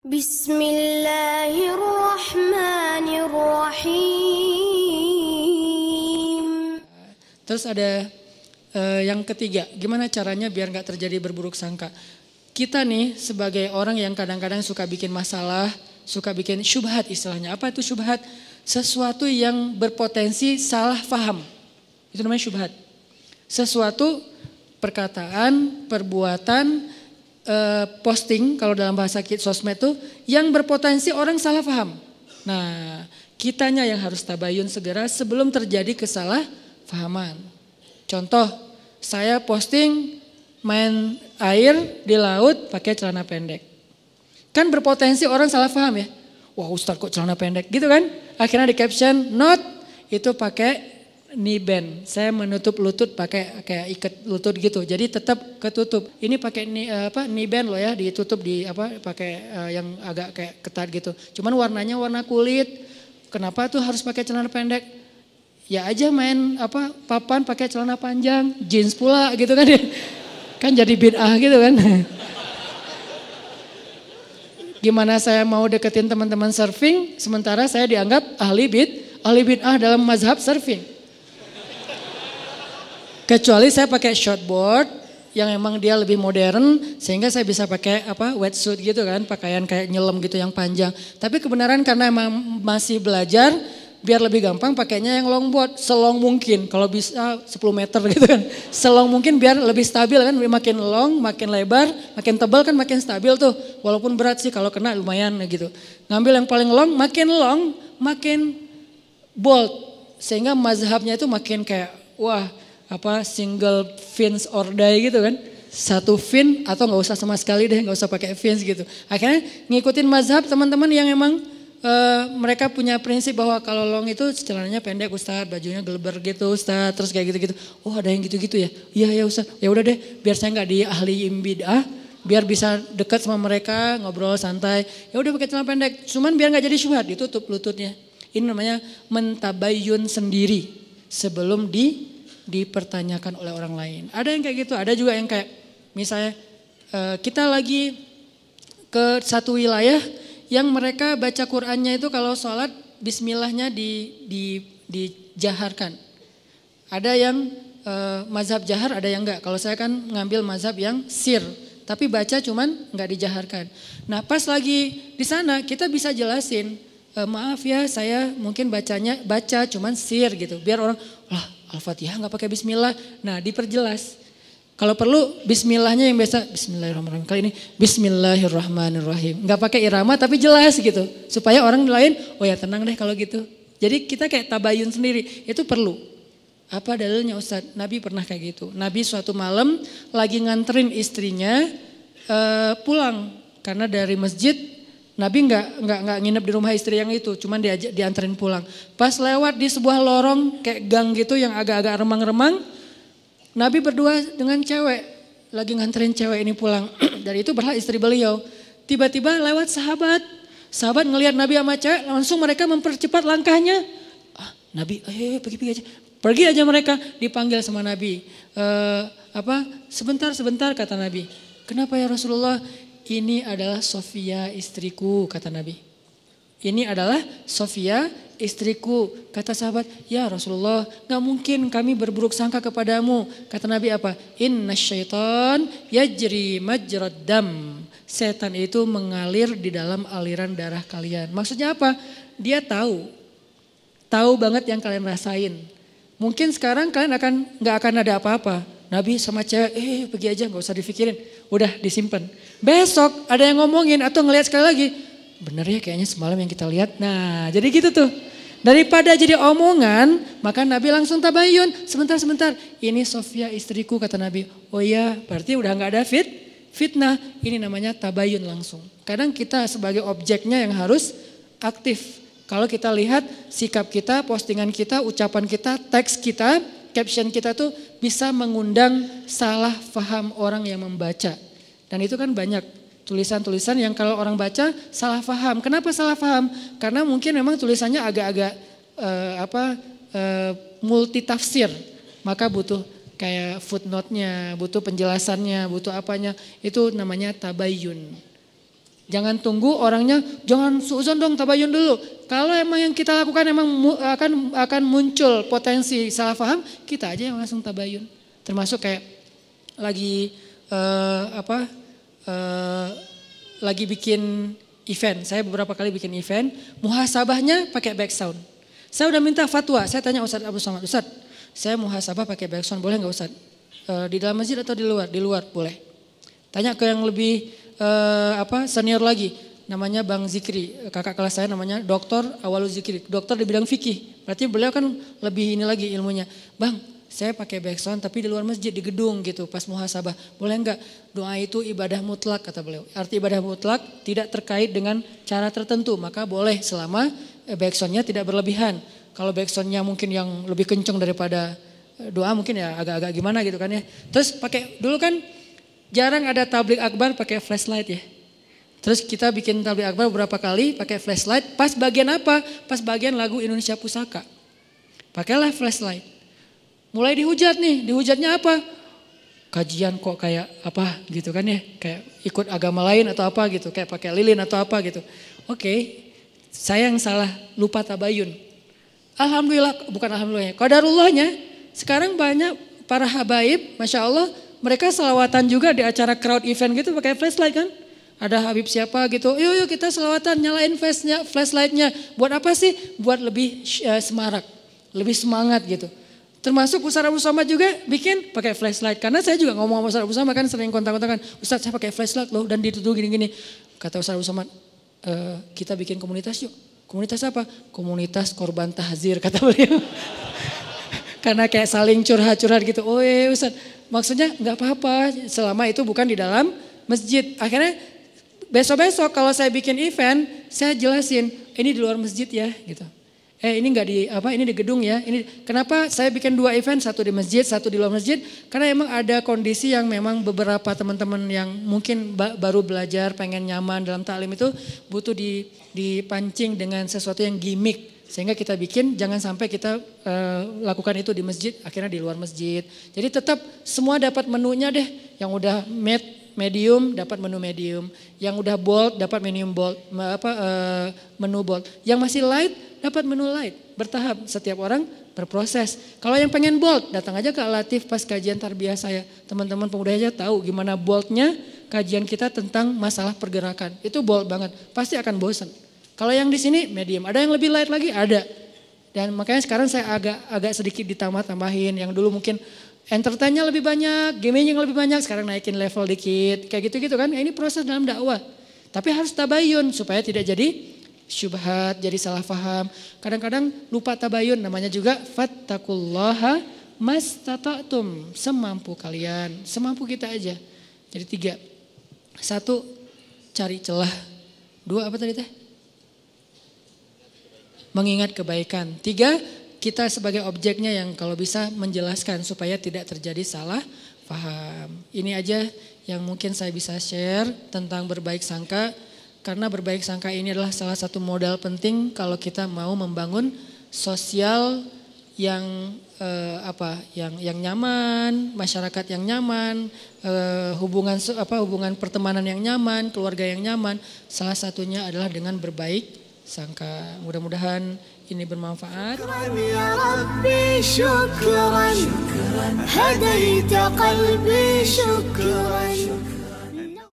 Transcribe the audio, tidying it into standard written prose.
Bismillahirrahmanirrahim. Terus ada yang ketiga, gimana caranya biar gak terjadi berburuk sangka. Kita nih sebagai orang yang kadang-kadang suka bikin masalah, suka bikin syubhat istilahnya. Apa itu syubhat? Sesuatu yang berpotensi salah faham. Itu namanya syubhat. Sesuatu perkataan, perbuatan, posting kalau dalam bahasa sosmed itu yang berpotensi orang salah paham. Nah, kitanya yang harus tabayun segera sebelum terjadi kesalahpahaman. Contoh, saya posting main air di laut pakai celana pendek. Kan berpotensi orang salah paham ya. Wah, Ustaz kok celana pendek gitu kan? Akhirnya di caption, not itu pakai knee band. Saya menutup lutut pakai kayak ikat lutut gitu. Jadi tetap ketutup. Ini pakai knee band loh ya, ditutup di pakai yang agak kayak ketat gitu. Cuman warnanya warna kulit. Kenapa tuh harus pakai celana pendek? Ya aja main papan pakai celana panjang, jeans pula gitu kan. Kan jadi bid'ah gitu kan. Gimana saya mau deketin teman-teman surfing sementara saya dianggap ahli bid'ah dalam mazhab surfing. Kecuali saya pakai shortboard yang emang dia lebih modern sehingga saya bisa pakai wetsuit gitu kan, pakaian kayak nyelam gitu yang panjang. Tapi kebenaran karena emang masih belajar biar lebih gampang pakainya yang longboard, selong mungkin. Kalau bisa 10 meter gitu kan. Selong mungkin biar lebih stabil kan, makin long, makin lebar, makin tebal kan makin stabil tuh. Walaupun berat sih kalau kena lumayan gitu. Ngambil yang paling long, makin bold. Sehingga mazhabnya itu makin kayak wah single fins or die gitu kan. Satu fin atau gak usah sama sekali deh, gak usah pakai fins gitu. Akhirnya ngikutin mazhab teman-teman yang emang mereka punya prinsip bahwa kalau long itu celananya pendek Ustaz, bajunya geleber gitu Ustaz, terus kayak gitu-gitu. Oh ada yang gitu-gitu ya? Iya ya Ustaz, ya udah deh biar saya gak di ahli bid'ah, biar bisa dekat sama mereka, ngobrol santai. Ya udah pakai celana pendek, cuman biar gak jadi syubhat, ditutup lututnya. Ini namanya mentabayyun sendiri sebelum dipertanyakan oleh orang lain. Ada yang kayak gitu, ada juga yang kayak misalnya kita lagi ke satu wilayah yang mereka baca Qur'annya itu kalau sholat bismillahnya dijaharkan. Ada yang mazhab jahar, ada yang enggak. Kalau saya kan ngambil mazhab yang sir, tapi baca cuman enggak dijaharkan. Nah pas lagi di sana kita bisa jelasin, maaf ya saya mungkin baca cuman sir gitu. Biar orang, lah Al-Fatihah nggak pakai bismillah. Nah diperjelas. Kalau perlu bismillahnya yang biasa bismillahirrahmanirrahim. Kali ini bismillahirrahmanirrahim. Nggak pakai irama tapi jelas gitu. Supaya orang lain oh ya tenang deh kalau gitu. Jadi kita kayak tabayun sendiri. Itu perlu. Apa dalilnya Ustaz? Nabi pernah kayak gitu. Nabi suatu malam lagi nganterin istrinya pulang. Karena dari masjid Nabi nggak nginep di rumah istri yang itu, cuman dianterin pulang. Pas lewat di sebuah lorong kayak gang gitu yang agak-agak remang-remang, Nabi berdua dengan cewek, lagi nganterin cewek ini pulang. Dari itu berlah istri beliau. Tiba-tiba lewat sahabat ngelihat Nabi sama cewek, langsung mereka mempercepat langkahnya. Nabi, pergi aja mereka, dipanggil sama Nabi. Sebentar kata Nabi. Kenapa ya Rasulullah? Ini adalah Sofia istriku kata Nabi. Ini adalah Sofia istriku. Kata sahabat, ya Rasulullah gak mungkin kami berburuk sangka kepadamu. Kata Nabi apa? Inna syaitan yajri majrad dam. Setan itu mengalir di dalam aliran darah kalian. Maksudnya apa? Dia tahu banget yang kalian rasain. Mungkin sekarang kalian gak akan ada apa-apa. Nabi sama cewek, pergi aja gak usah dipikirin. Udah disimpan. Besok ada yang ngomongin atau ngelihat sekali lagi. Bener ya kayaknya semalam yang kita lihat. Nah jadi gitu tuh. Daripada jadi omongan, maka Nabi langsung tabayun. Sebentar. Ini Sofia istriku kata Nabi. Oh iya berarti udah gak ada fitnah. Ini namanya tabayun langsung. Kadang kita sebagai objeknya yang harus aktif. Kalau kita lihat sikap kita, postingan kita, ucapan kita, teks kita, caption kita tuh bisa mengundang salah faham orang yang membaca. Dan itu kan banyak tulisan-tulisan yang kalau orang baca salah faham. Kenapa salah faham? Karena mungkin memang tulisannya agak-agak multi tafsir. Maka butuh kayak footnote-nya, butuh penjelasannya, butuh apanya. Itu namanya tabayyun. Jangan tunggu orangnya, jangan suuzon dong, tabayun dulu. Kalau emang yang kita lakukan emang akan muncul potensi salah paham, kita aja yang langsung tabayun. Termasuk kayak lagi lagi bikin event. Saya beberapa kali bikin event, muhasabahnya pakai back sound. Saya udah minta fatwa, saya tanya Ustadz Abdul Somad, Ustadz, saya muhasabah pakai back sound, boleh nggak Ustadz? Di dalam masjid atau di luar? Di luar, boleh. Tanya ke yang lebih senior lagi, namanya Bang Zikri, kakak kelas saya namanya Dr. Awalu Zikri, dokter di bidang fikih. Berarti beliau kan lebih ini lagi ilmunya. Bang, saya pakai backsound tapi di luar masjid, di gedung gitu pas muhasabah. Boleh enggak? Doa itu ibadah mutlak kata beliau. Arti ibadah mutlak tidak terkait dengan cara tertentu, maka boleh selama backsoundnya tidak berlebihan. Kalau backsoundnya mungkin yang lebih kenceng daripada doa mungkin ya agak-agak gimana gitu kan ya. Terus pakai dulu kan jarang ada tablik akbar pakai flashlight ya. Terus kita bikin tablik akbar beberapa kali pakai flashlight. Pas bagian apa? Pas bagian lagu Indonesia Pusaka. Pakailah flashlight. Mulai dihujat nih. Dihujatnya apa? Kajian kok kayak apa gitu kan ya. Kayak ikut agama lain atau apa gitu. Kayak pakai lilin atau apa gitu. Oke, saya yang salah lupa tabayun. Alhamdulillah, bukan alhamdulillahnya. Qadarullahnya sekarang banyak para habaib, Masya Allah. Mereka selawatan juga di acara crowd event gitu pakai flashlight kan. Ada Habib siapa gitu, yuk kita selawatan nyalain flashlightnya. Buat apa sih? Buat lebih semarak, lebih semangat gitu. Termasuk Ustadz Abu Somad juga bikin pakai flashlight. Karena saya juga ngomong sama Ustadz Abu Somad kan sering kontak-kontakan. Ustadz saya pakai flashlight loh dan dituduh gini-gini. Kata Ustadz Abu Somad, kita bikin komunitas yuk. Komunitas apa? Komunitas korban tahzir kata beliau. Karena kayak saling curhat-curhat gitu. Oh iya Ustadz. Maksudnya nggak apa-apa selama itu bukan di dalam masjid. Akhirnya besok-besok kalau saya bikin event, saya jelasin ini di luar masjid ya gitu. Ini nggak di ini di gedung ya. Ini kenapa saya bikin 2 event, satu di masjid, satu di luar masjid? Karena emang ada kondisi yang memang beberapa teman-teman yang mungkin baru belajar, pengen nyaman dalam taklim itu butuh dipancing dengan sesuatu yang gimmick. Sehingga kita bikin jangan sampai kita lakukan itu di masjid, akhirnya di luar masjid. Jadi tetap semua dapat menunya deh. Yang udah medium dapat menu medium, yang udah bold dapat menu bold, menu bold. Yang masih light dapat menu light. Bertahap, setiap orang berproses. Kalau yang pengen bold, datang aja ke Al-Latif pas kajian tarbiyah saya. Teman-teman pemuda aja tahu gimana boldnya kajian kita tentang masalah pergerakan. Itu bold banget, pasti akan bosan. Kalau yang di sini medium, ada yang lebih light lagi, ada. Dan makanya sekarang saya agak sedikit ditambah-tambahin. Yang dulu mungkin entertainnya lebih banyak, gaming yang lebih banyak, sekarang naikin level dikit. Kayak gitu-gitu kan, ini proses dalam dakwah. Tapi harus tabayun supaya tidak jadi syubhat, jadi salah faham. Kadang-kadang lupa tabayun, namanya juga fattaqullaha mastata'tum. Semampu kalian, semampu kita aja. Jadi 3. 1, cari celah. 2, apa tadi teh? Mengingat kebaikan. 3, kita sebagai objeknya yang kalau bisa menjelaskan supaya tidak terjadi salah paham. Ini aja yang mungkin saya bisa share tentang berbaik sangka. Karena berbaik sangka ini adalah salah satu modal penting kalau kita mau membangun sosial yang yang nyaman, masyarakat yang nyaman, hubungan pertemanan yang nyaman, keluarga yang nyaman. Salah satunya adalah dengan berbaik sangka. Mudah-mudahan ini bermanfaat. Ya Rabbi syukran, hadaita qalbi syukran.